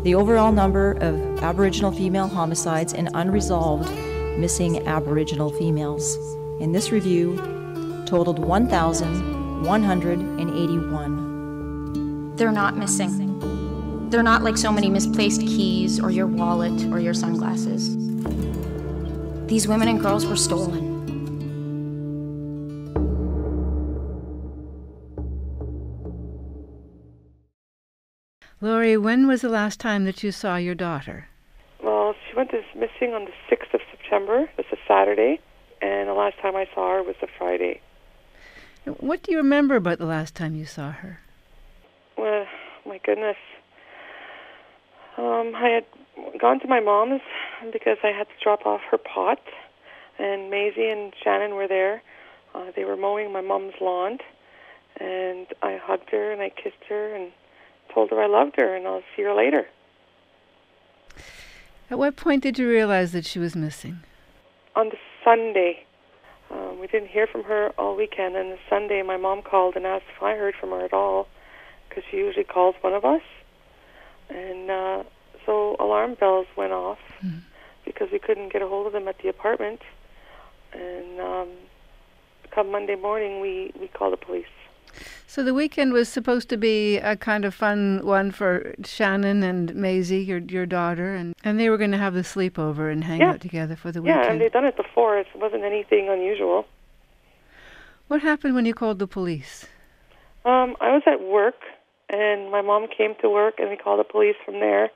the overall number of Aboriginal female homicides and unresolved missing Aboriginal females in this review totaled 1,181. They're not missing. They're not like so many misplaced keys or your wallet or your sunglasses. These women and girls were stolen. Laurie, when was the last time that you saw your daughter? Well, she went missing on the 6th of September. It's a Saturday, and the last time I saw her was a Friday. What do you remember about the last time you saw her? Well, my goodness. I had gone to my mom's because I had to drop off her pot, and Maisy and Shannon were there. They were mowing my mom's lawn, and I hugged her and I kissed her and told her I loved her, and I'll see her later. At what point did you realize that she was missing? On the Sunday. We didn't hear from her all weekend, and the Sunday my mom called and asked if I heard from her at all, because she usually calls one of us. And so alarm bells went off because we couldn't get a hold of them at the apartment. And come Monday morning, we called the police. So the weekend was supposed to be a kind of fun one for Shannon and Maisy, your daughter, and they were going to have the sleepover and hang out together for the weekend. Yeah, and they'd done it before. It wasn't anything unusual. What happened when you called the police? I was at work, and my mom came to work, and we called the police from there.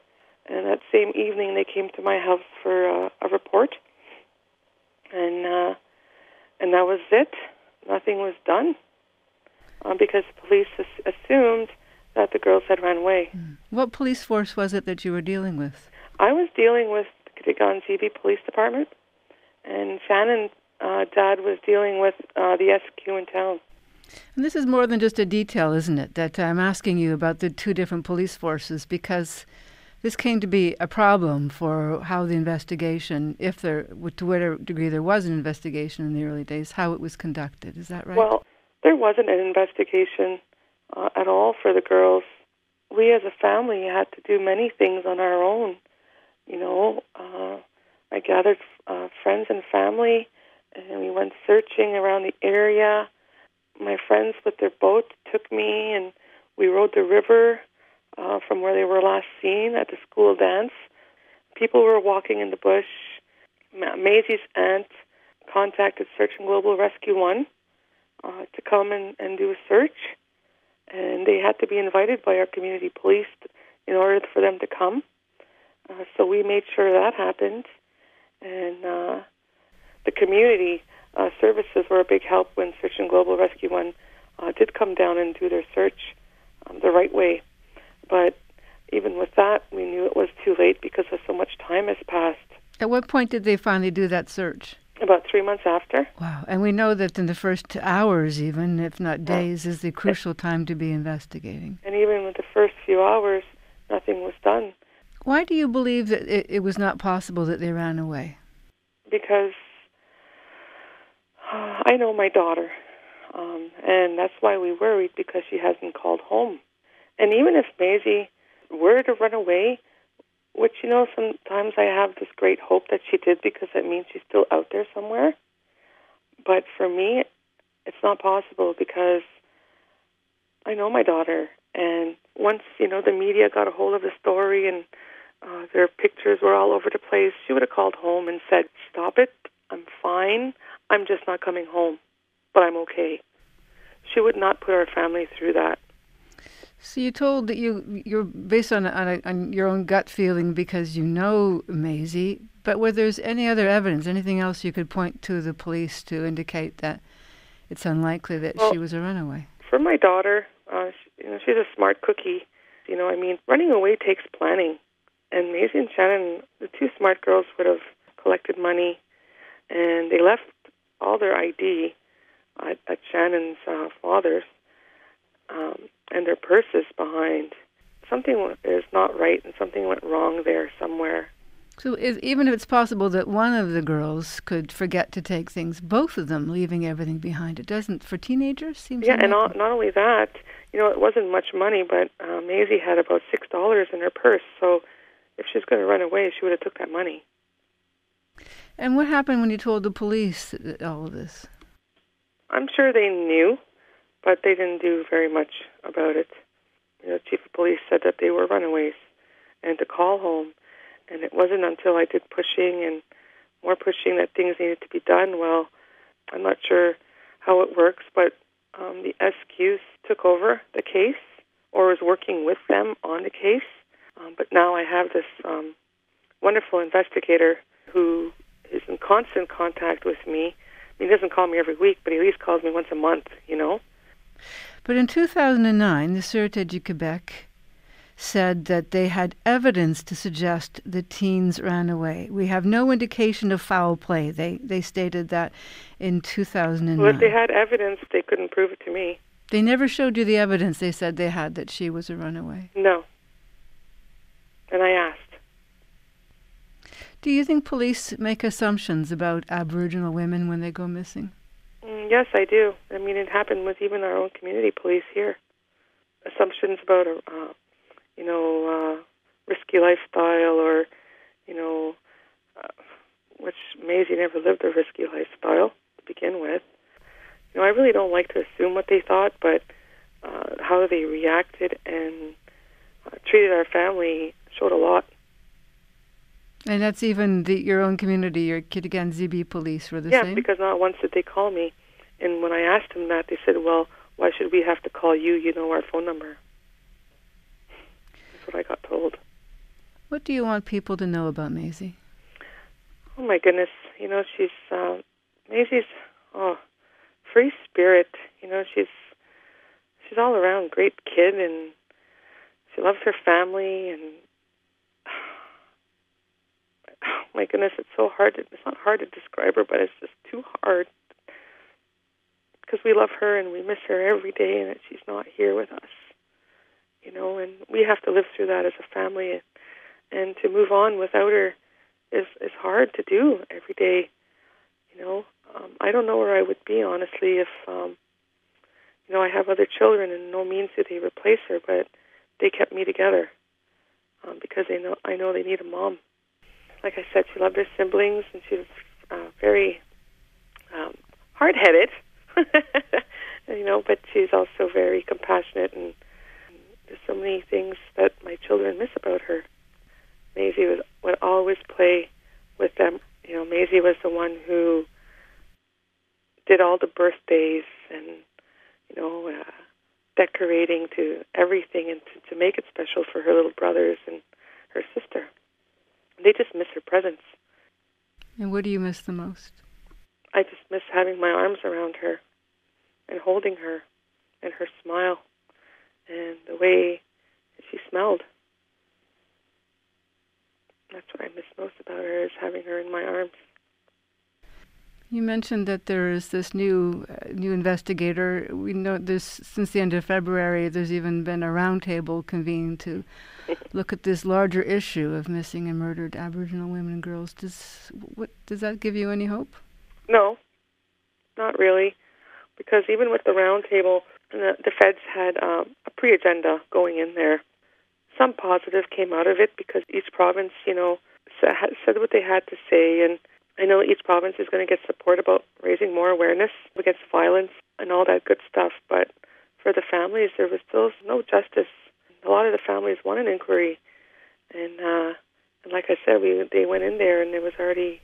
And that same evening, they came to my house for a report. And that was it. Nothing was done. Because the police assumed that the girls had ran away. What police force was it that you were dealing with? I was dealing with the Gonzibi Police Department, and Shannon's dad was dealing with the SQ in town. And this is more than just a detail, isn't it, that I'm asking you about the two different police forces, because this came to be a problem for how the investigation, to whatever degree there was an investigation in the early days, how it was conducted. Is that right? Well, there wasn't an investigation at all for the girls. We as a family had to do many things on our own. You know, I gathered friends and family, and we went searching around the area. My friends with their boat took me, and we rode the river from where they were last seen at the school dance. People were walking in the bush. Maisy's aunt contacted Search and Global Rescue One to come and do a search, and they had to be invited by our community police in order for them to come. So we made sure that happened, and the community services were a big help when Search and Global Rescue One did come down and do their search the right way. But even with that, we knew it was too late because so much time has passed. At what point did they finally do that search? About 3 months after. Wow. And we know that in the first hours even, if not days, is the crucial time to be investigating. And even with the first few hours, nothing was done. Why do you believe that it was not possible that they ran away? Because I know my daughter, and that's why we worried, because she hasn't called home. And even if Maisy were to run away, which, you know, sometimes I have this great hope that she did, because it means she's still out there somewhere. But for me, it's not possible, because I know my daughter. And once, you know, the media got a hold of the story and their pictures were all over the place, she would have called home and said, "Stop it, I'm fine, I'm just not coming home, but I'm okay." She would not put our family through that. So you told that you're based on your own gut feeling because you know Maisy, but whether there's any other evidence, anything else you could point to the police to indicate that it's unlikely that she was a runaway? For my daughter, she's a smart cookie. Running away takes planning. And Maisy and Shannon, the two smart girls, would have collected money, and they left all their ID at Shannon's father's. And their purses behind. Something is not right, and something went wrong there somewhere. So even if it's possible that one of the girls could forget to take things, both of them leaving everything behind, it doesn't, for teenagers, seems unlikely. And not only that, it wasn't much money, but Maisy had about $6 in her purse, so if she's going to run away, she would have took that money. And what happened when you told the police all of this? I'm sure they knew, but they didn't do very much about it. Chief of police said that they were runaways and to call home. And it wasn't until I did pushing and more pushing that things needed to be done. Well, I'm not sure how it works, but the SQs took over the case or was working with them on the case. But now I have this wonderful investigator who is in constant contact with me. He doesn't call me every week, but he at least calls me once a month, But in 2009, the Sûreté du Québec said that they had evidence to suggest the teens ran away. We have no indication of foul play. They stated that in 2009. Well, if they had evidence, they couldn't prove it to me. They never showed you the evidence they said they had that she was a runaway? No. And I asked. Do you think police make assumptions about Aboriginal women when they go missing? Yes, I do. I mean, it happened with even our own community police here. Assumptions about risky lifestyle or, which Maisy never lived a risky lifestyle to begin with. I really don't like to assume what they thought, but how they reacted and treated our family showed a lot. And that's even your own community, your Kitigan Zibi police were the same? Yeah, because not once did they call me. And when I asked them that, they said, well, why should we have to call you? You know our phone number. That's what I got told. What do you want people to know about Maisy? Oh, my goodness. She's, Maisy's, free spirit. She's all around great kid, and she loves her family, and oh my goodness, it's so hard. It's not hard to describe her, but it's just too hard because we love her and we miss her every day, and that she's not here with us. And we have to live through that as a family, and to move on without her is hard to do every day. I don't know where I would be, honestly, if I have other children, and no means do they replace her, but they kept me together because I know they need a mom. Like I said, she loved her siblings, and she was very hard-headed, but she's also very compassionate, and there's so many things that my children miss about her. Maisy would always play with them. Maisy was the one who did all the birthdays and, decorating to everything and to make it special for her little brothers and her sister. They just miss her presence. And what do you miss the most? I just miss having my arms around her and holding her and her smile and the way she smelled. That's what I miss most about her, is having her in my arms. You mentioned that there is this new investigator. We know this since the end of February. There's even been a roundtable convened to look at this larger issue of missing and murdered Aboriginal women and girls. Does that give you any hope? No, not really, because even with the roundtable, the feds had a pre-agenda going in there. Some positive came out of it because each province, said what they had to say, and I know each province is going to get support about raising more awareness against violence and all that good stuff, but for the families, there was still no justice. A lot of the families want an inquiry, and like I said, they went in there and there was already,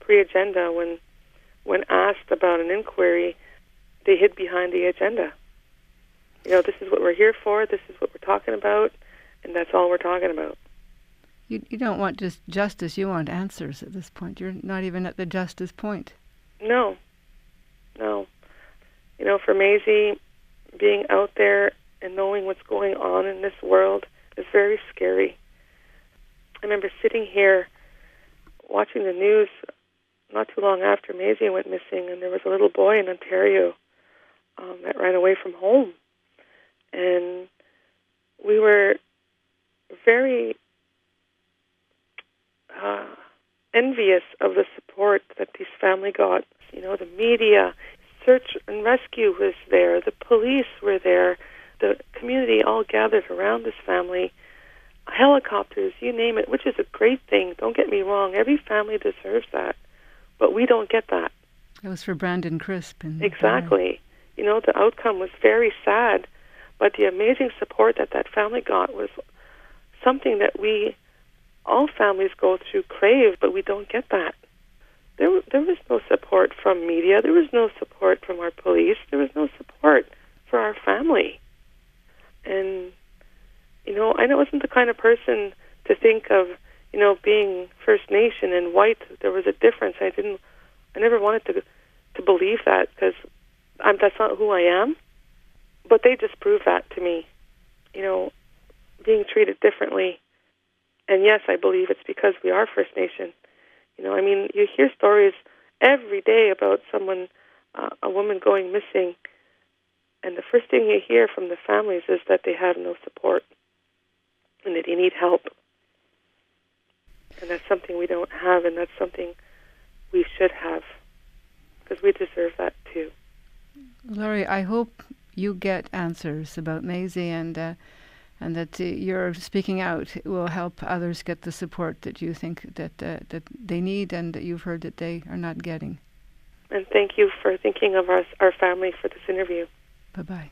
pre-agenda. When asked about an inquiry, they hid behind the agenda. This is what we're here for, this is what we're talking about, and that's all we're talking about. You don't want just justice, you want answers at this point. You're not even at the justice point. No. For Maisy, being out there and knowing what's going on in this world is very scary. I remember sitting here watching the news not too long after Maisy went missing, and there was a little boy in Ontario that ran away from home. And we were very envious of the support that this family got. The media, search and rescue was there, the police were there, the community all gathered around this family helicopters, you name it, which is a great thing. Don't get me wrong. Every family deserves that. But we don't get that. It was for Brandon Crisp. Exactly. You know, the outcome was very sad, but the amazing support that that family got was something that we, all families go through, crave, but we don't get that. There was no support from media. There was no support from our police. There was no support for our family. And, you know, I wasn't the kind of person to think of, you know, being First Nation and white, there was a difference. I never wanted to believe that, because that's not who I am. But they just proved that to me, you know, being treated differently. And yes, I believe it's because we are First Nation. You know, I mean, you hear stories every day about someone, a woman going missing, and the first thing you hear from the families is that they have no support and that they need help. And that's something we don't have, and that's something we should have, because we deserve that too. Laurie, I hope you get answers about Maisy, and that your speaking out will help others get the support that you think that they need and that you've heard that they are not getting. And thank you for thinking of our family for this interview. Bye-bye.